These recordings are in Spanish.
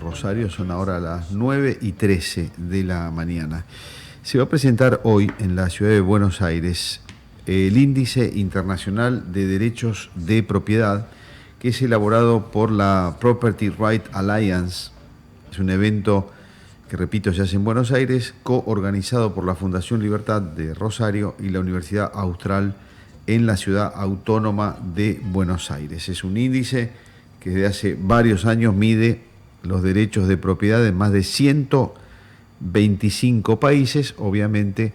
por Rosario, son ahora las 9:13 de la mañana. Se va a presentar hoy en la ciudad de Buenos Aires el Índice Internacional de Derechos de Propiedad, que es elaborado por la Property Right Alliance. Es un evento que, repito, se hace en Buenos Aires, coorganizado por la Fundación Libertad de Rosario y la Universidad Austral en la ciudad autónoma de Buenos Aires. Es un índice que desde hace varios años mide los derechos de propiedad en más de 125 países, obviamente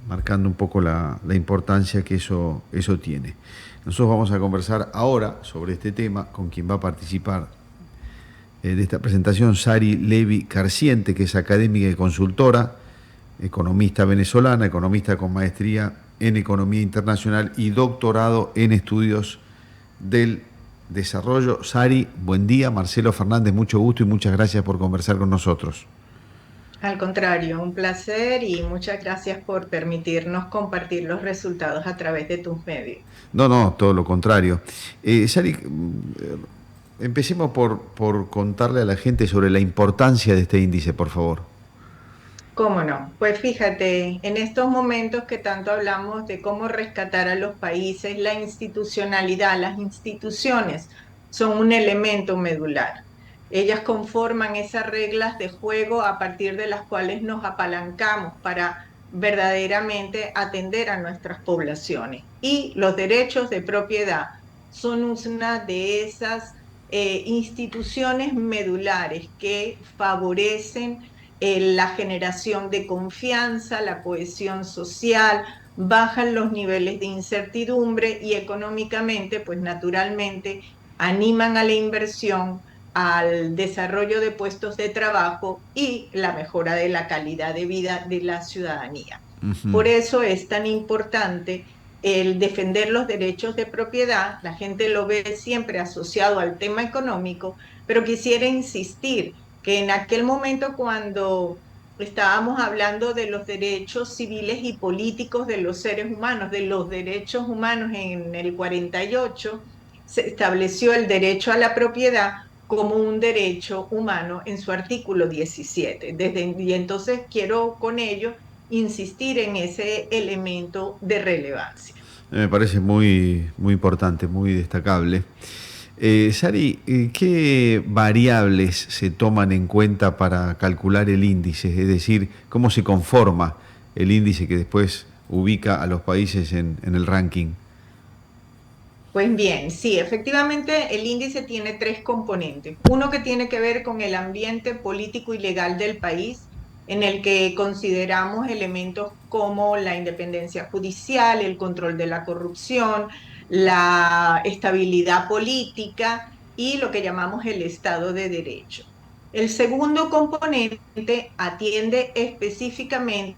marcando un poco la importancia que eso tiene. Nosotros vamos a conversar ahora sobre este tema con quien va a participar de esta presentación, Sari Levi Carciente, que es académica y consultora, economista venezolana, economista con maestría en Economía Internacional y doctorado en Estudios del Desarrollo. Sari, buen día. Marcelo Fernández, mucho gusto y muchas gracias por conversar con nosotros. Al contrario, un placer y muchas gracias por permitirnos compartir los resultados a través de tus medios. No, todo lo contrario. Sari, empecemos por contarle a la gente sobre la importancia de este índice, por favor. ¿Cómo no? Pues fíjate, en estos momentos que tanto hablamos de cómo rescatar a los países, la institucionalidad, las instituciones son un elemento medular. Ellas conforman esas reglas de juego a partir de las cuales nos apalancamos para verdaderamente atender a nuestras poblaciones. Y los derechos de propiedad son una de esas instituciones medulares que favorecen la generación de confianza, la cohesión social, bajan los niveles de incertidumbre y económicamente, pues naturalmente, animan a la inversión, al desarrollo de puestos de trabajo y la mejora de la calidad de vida de la ciudadanía. Uh-huh. Por eso es tan importante el defender los derechos de propiedad. La gente lo ve siempre asociado al tema económico, pero quisiera insistir que en aquel momento cuando estábamos hablando de los derechos civiles y políticos de los seres humanos, de los derechos humanos en el 48, se estableció el derecho a la propiedad como un derecho humano en su artículo 17. Y entonces quiero con ello insistir en ese elemento de relevancia. Me parece muy importante, muy destacable. Sari, ¿qué variables se toman en cuenta para calcular el índice? Es decir, ¿cómo se conforma el índice que después ubica a los países en el ranking? Pues bien, sí, efectivamente el índice tiene tres componentes. Uno que tiene que ver con el ambiente político y legal del país, en el que consideramos elementos como la independencia judicial, el control de la corrupción, la estabilidad política y lo que llamamos el Estado de Derecho. El segundo componente atiende específicamente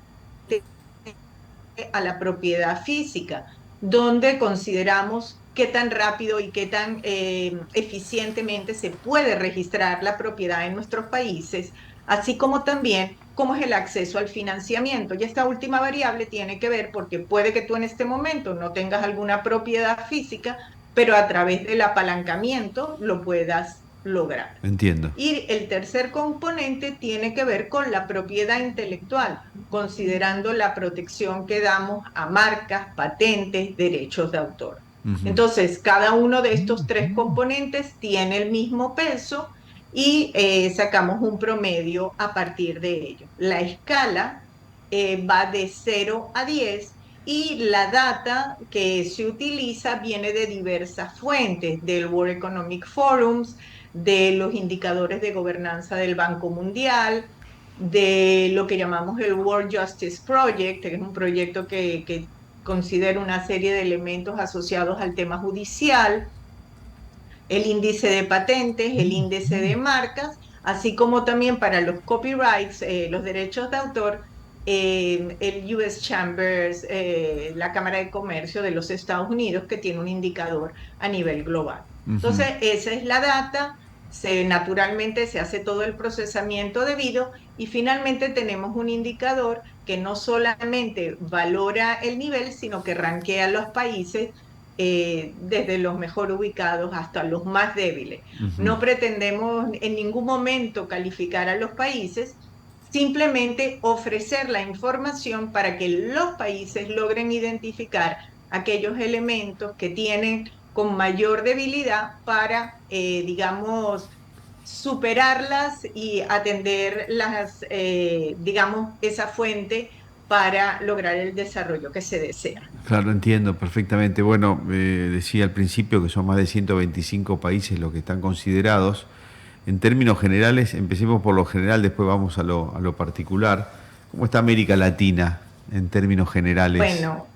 a la propiedad física, donde consideramos qué tan rápido y qué tan eficientemente se puede registrar la propiedad en nuestros países, así como también cómo es el acceso al financiamiento. Y esta última variable tiene que ver porque puede que tú en este momento no tengas alguna propiedad física, pero a través del apalancamiento lo puedas lograr. Entiendo. Y el tercer componente tiene que ver con la propiedad intelectual, considerando la protección que damos a marcas, patentes, derechos de autor. Uh-huh. Entonces, cada uno de estos tres componentes tiene el mismo peso y sacamos un promedio a partir de ello. La escala va de 0 a 10 y la data que se utiliza viene de diversas fuentes, del World Economic Forums, de los indicadores de gobernanza del Banco Mundial, de lo que llamamos el World Justice Project, que es un proyecto que considera una serie de elementos asociados al tema judicial, el índice de patentes, el índice de marcas, así como también para los copyrights, los derechos de autor, el US Chambers, la Cámara de Comercio de los Estados Unidos, que tiene un indicador a nivel global. Uh-huh. Entonces, esa es la data, naturalmente se hace todo el procesamiento debido y finalmente tenemos un indicador que no solamente valora el nivel, sino que rankea los países desde los mejor ubicados hasta los más débiles. Ujú. No pretendemos en ningún momento calificar a los países, simplemente ofrecer la información para que los países logren identificar aquellos elementos que tienen con mayor debilidad para, digamos, superarlas y atender digamos, esa fuente para lograr el desarrollo que se desea. Claro, entiendo perfectamente. Bueno, decía al principio que son más de 125 países los que están considerados. En términos generales, empecemos por lo general, después vamos a lo particular. ¿Cómo está América Latina en términos generales? Bueno,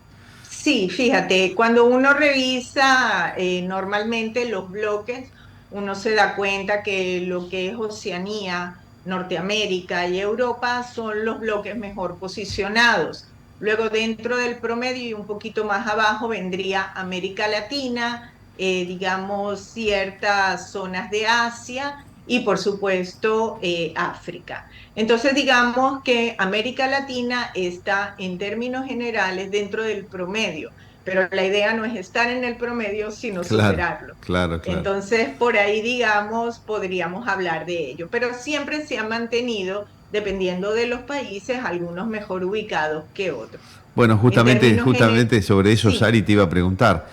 sí, fíjate, cuando uno revisa normalmente los bloques, uno se da cuenta que lo que es Oceanía, Norteamérica y Europa son los bloques mejor posicionados. Luego, dentro del promedio y un poquito más abajo, vendría América Latina, digamos, ciertas zonas de Asia y, por supuesto, África. Entonces, digamos que América Latina está en términos generales dentro del promedio, pero la idea no es estar en el promedio, sino Claro, superarlo. claro, claro. Entonces, por ahí, digamos, podríamos hablar de ello, pero siempre se ha mantenido, dependiendo de los países, algunos mejor ubicados que otros. Bueno, En términos justamente sobre eso, sí, Sari, te iba a preguntar.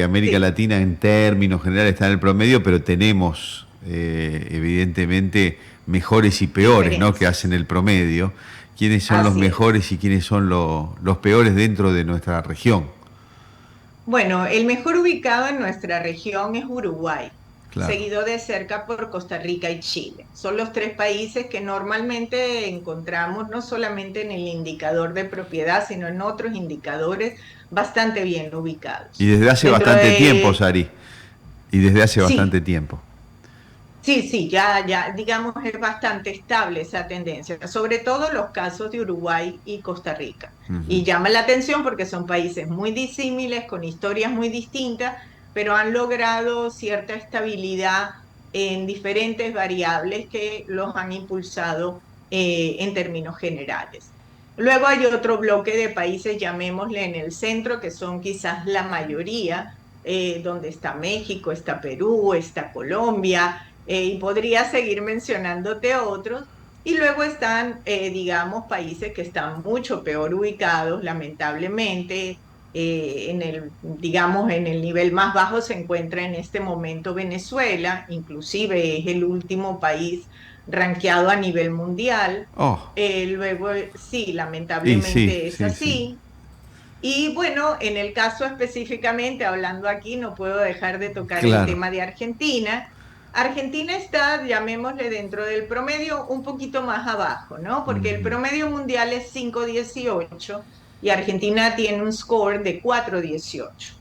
América sí, Latina en términos generales está en el promedio, pero tenemos evidentemente mejores y peores, ¿no? Que diferencias. hacen el promedio. ¿Quiénes son los Así es. mejores y quiénes son los peores dentro de nuestra región? Bueno, el mejor ubicado en nuestra región es Uruguay, Claro. seguido de cerca por Costa Rica y Chile. Son los tres países que normalmente encontramos no solamente en el indicador de propiedad, sino en otros indicadores bastante bien Y ubicados. desde hace Dentro bastante tiempo, de, Sari. Y desde hace bastante sí, tiempo. sí, ya, digamos, es bastante estable esa tendencia, sobre todo los casos de Uruguay y Costa Rica. Ujú. Y llama la atención porque son países muy disímiles, con historias muy distintas, pero han logrado cierta estabilidad en diferentes variables que los han impulsado en términos generales. Luego hay otro bloque de países, llamémosle en el centro, que son quizás la mayoría, donde está México, está Perú, está Colombia y podría seguir mencionándote otros. Y luego están, digamos, países que están mucho peor ubicados, lamentablemente. Digamos, en el nivel más bajo se encuentra en este momento Venezuela, inclusive es el último país rankeado a nivel mundial. Oh, Luego, sí, y sí, lamentablemente es sí, sí. así. Y bueno, en el caso específicamente, hablando aquí, no puedo dejar de tocar el Claro. tema de Argentina. Argentina está, llamémosle, dentro del promedio un poquito más abajo, ¿no? Porque el Ujú. promedio mundial es 5,18 y Argentina tiene un score de 4,18.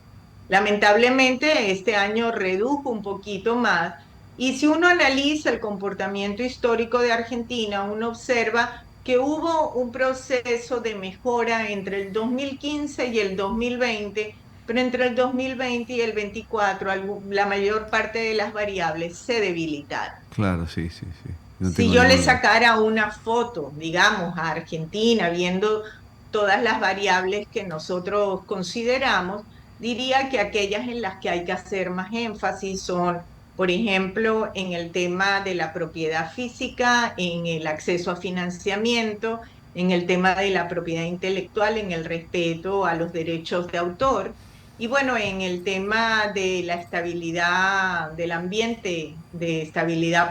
Lamentablemente, este año redujo un poquito más. Y si uno analiza el comportamiento histórico de Argentina, uno observa que hubo un proceso de mejora entre el 2015 y el 2020, pero entre el 2020 y el 24 la mayor parte de las variables se debilitaron. Claro, sí, sí, sí. No Si tengo yo le ninguna duda. sacara una foto, digamos, a Argentina, viendo todas las variables que nosotros consideramos, diría que aquellas en las que hay que hacer más énfasis son, por ejemplo, en el tema de la propiedad física, en el acceso a financiamiento, en el tema de la propiedad intelectual, en el respeto a los derechos de autor. Y bueno, en el tema de la estabilidad del ambiente, de estabilidad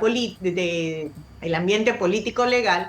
el ambiente político legal,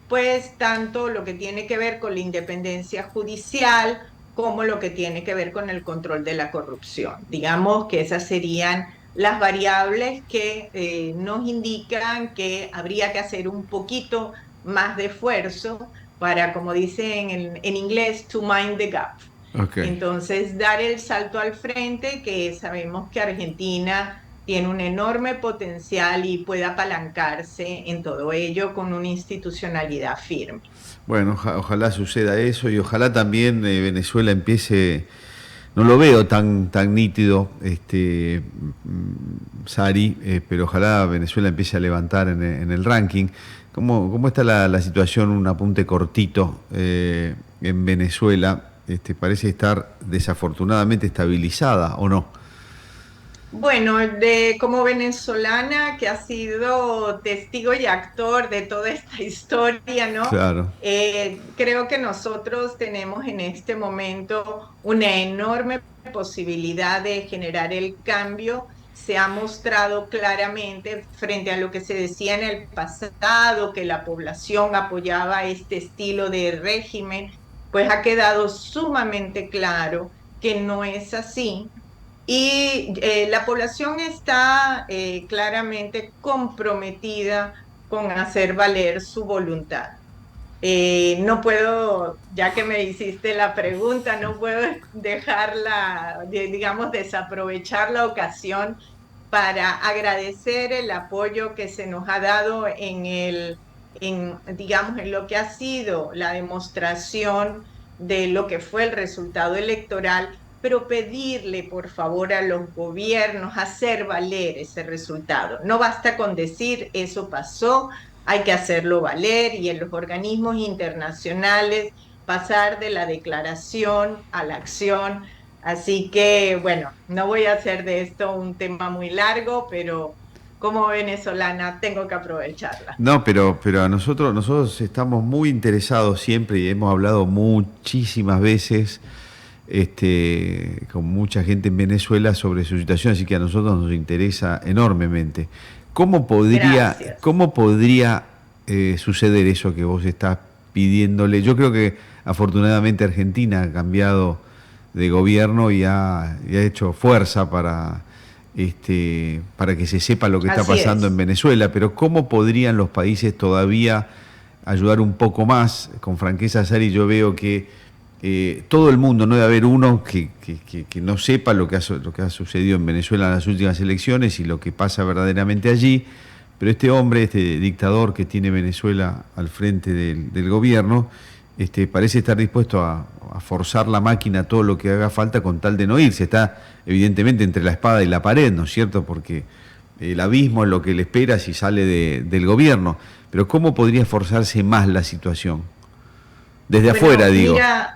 pues tanto lo que tiene que ver con la independencia judicial como lo que tiene que ver con el control de la corrupción. Digamos que esas serían las variables que nos indican que habría que hacer un poquito más de esfuerzo para, como dicen en inglés, to mind the gap. Ok. Entonces, dar el salto al frente, que sabemos que Argentina tiene un enorme potencial y puede apalancarse en todo ello con una institucionalidad firme. Bueno, ojalá suceda eso y ojalá también Venezuela empiece, no lo veo tan nítido, Sari, pero ojalá Venezuela empiece a levantar en el ranking. ¿Cómo está la situación? Un apunte cortito en Venezuela. parece estar desafortunadamente estabilizada, ¿o no? Bueno, como venezolana que ha sido testigo y actor de toda esta historia, ¿no? Claro. Creo que nosotros tenemos en este momento una enorme posibilidad de generar el cambio. Se ha mostrado claramente frente a lo que se decía en el pasado, que la población apoyaba este estilo de régimen, pues ha quedado sumamente claro que no es así y la población está claramente comprometida con hacer valer su voluntad. No puedo, ya que me hiciste la pregunta, no puedo dejarla, digamos, desaprovechar la ocasión para agradecer el apoyo que se nos ha dado digamos, en lo que ha sido la demostración de lo que fue el resultado electoral, pero pedirle por favor a los gobiernos hacer valer ese resultado. No basta con decir eso pasó, hay que hacerlo valer y en los organismos internacionales pasar de la declaración a la acción. Así que, bueno, no voy a hacer de esto un tema muy largo, pero como venezolana tengo que aprovecharla. No, pero a nosotros estamos muy interesados siempre y hemos hablado muchísimas veces con mucha gente en Venezuela sobre su situación, así que a nosotros nos interesa enormemente. Gracias. Cómo podría suceder eso que vos estás pidiéndole? Yo creo que afortunadamente Argentina ha cambiado de gobierno y ha hecho fuerza para que se sepa lo que está Así pasando en es. Venezuela, pero ¿cómo podrían los países todavía ayudar un poco más? Con franqueza, Sari, yo veo que todo el mundo, no debe haber uno que no sepa lo que ha sucedido en Venezuela en las últimas elecciones y lo que pasa verdaderamente allí, pero este hombre, este dictador que tiene Venezuela al frente del gobierno, parece estar dispuesto a forzar la máquina todo lo que haga falta con tal de no irse. Está evidentemente entre la espada y la pared, ¿no es cierto? Porque el abismo es lo que le espera si sale del gobierno. Pero ¿cómo podría forzarse más la situación? Desde afuera, Bueno, digo. mira,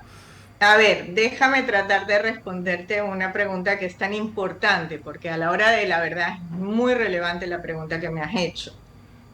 a ver, déjame tratar de responderte una pregunta que es tan importante, porque a la hora de la verdad es muy relevante la pregunta que me has hecho.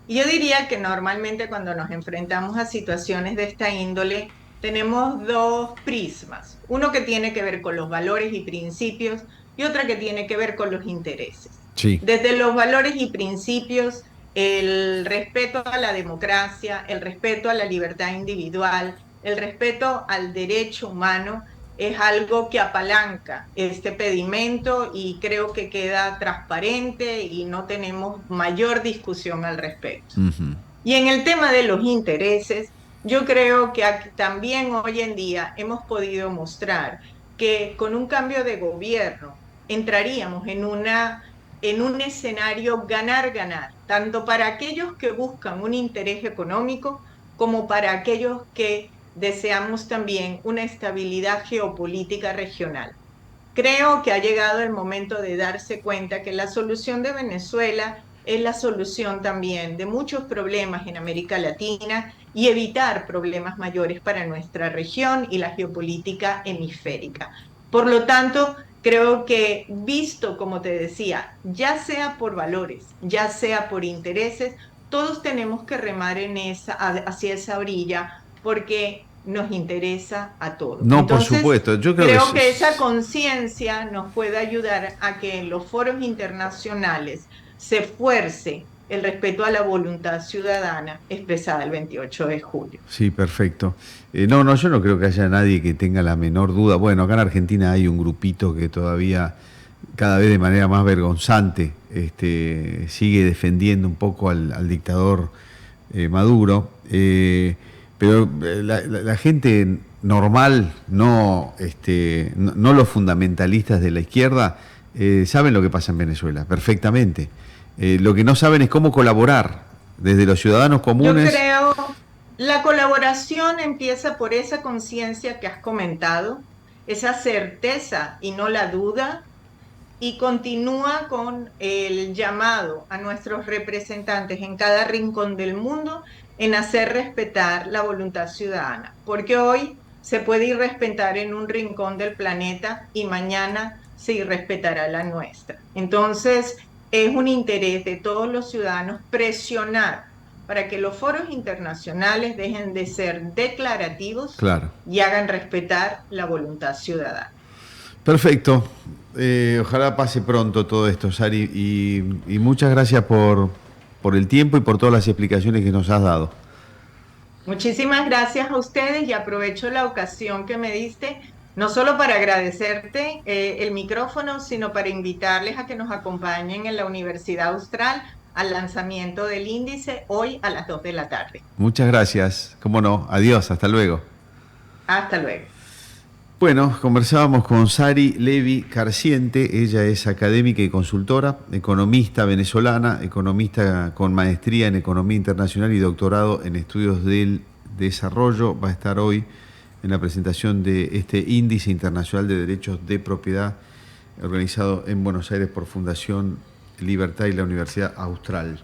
Y yo diría que normalmente cuando nos enfrentamos a situaciones de esta índole, tenemos dos prismas. Uno que tiene que ver con los valores y principios y otra que tiene que ver con los intereses. Sí. Desde los valores y principios, el respeto a la democracia, el respeto a la libertad individual, el respeto al derecho humano es algo que apalanca este pedimento y creo que queda transparente y no tenemos mayor discusión al respecto. Ujú. Y en el tema de los intereses, yo creo que también hoy en día hemos podido mostrar que con un cambio de gobierno entraríamos en un escenario ganar-ganar, tanto para aquellos que buscan un interés económico como para aquellos que deseamos también una estabilidad geopolítica regional. Creo que ha llegado el momento de darse cuenta que la solución de Venezuela es la solución también de muchos problemas en América Latina y evitar problemas mayores para nuestra región y la geopolítica hemisférica. Por lo tanto, creo que visto, como te decía, ya sea por valores, ya sea por intereses, todos tenemos que remar hacia esa orilla porque nos interesa a todos. No, por Entonces, supuesto. Yo creo que creo que esa conciencia nos puede ayudar a que en los foros internacionales se fuerce el respeto a la voluntad ciudadana expresada el 28 de julio. sí, perfecto. No, yo no creo que haya nadie que tenga la menor duda. Bueno, acá en Argentina hay un grupito que todavía, cada vez de manera más vergonzante, sigue defendiendo un poco al dictador Maduro. Pero la gente normal, no los fundamentalistas de la izquierda, saben lo que pasa en Venezuela, perfectamente. Lo que no saben es cómo colaborar desde los ciudadanos Yo comunes. creo la colaboración empieza por esa conciencia que has comentado, esa certeza y no la duda, y continúa con el llamado a nuestros representantes en cada rincón del mundo en hacer respetar la voluntad ciudadana, porque hoy se puede irrespetar en un rincón del planeta y mañana se irrespetará la nuestra. Entonces, es un interés de todos los ciudadanos presionar para que los foros internacionales dejen de ser declarativos Claro. y hagan respetar la voluntad ciudadana. Perfecto. Ojalá pase pronto todo esto, Sari, y muchas gracias por el tiempo y por todas las explicaciones que nos has dado. Muchísimas gracias a ustedes y aprovecho la ocasión que me diste, no solo para agradecerte el micrófono, sino para invitarles a que nos acompañen en la Universidad Austral al lanzamiento del índice hoy a las 2 de la tarde. Muchas gracias. Cómo no. Adiós. Hasta luego. Hasta luego. Bueno, conversábamos con Sari Levi Carciente. Ella es académica y consultora, economista venezolana, economista con maestría en Economía Internacional y doctorado en Estudios del Desarrollo. Va a estar hoy en la presentación de este Índice Internacional de Derechos de Propiedad, organizado en Buenos Aires por Fundación Libertad y la Universidad Austral.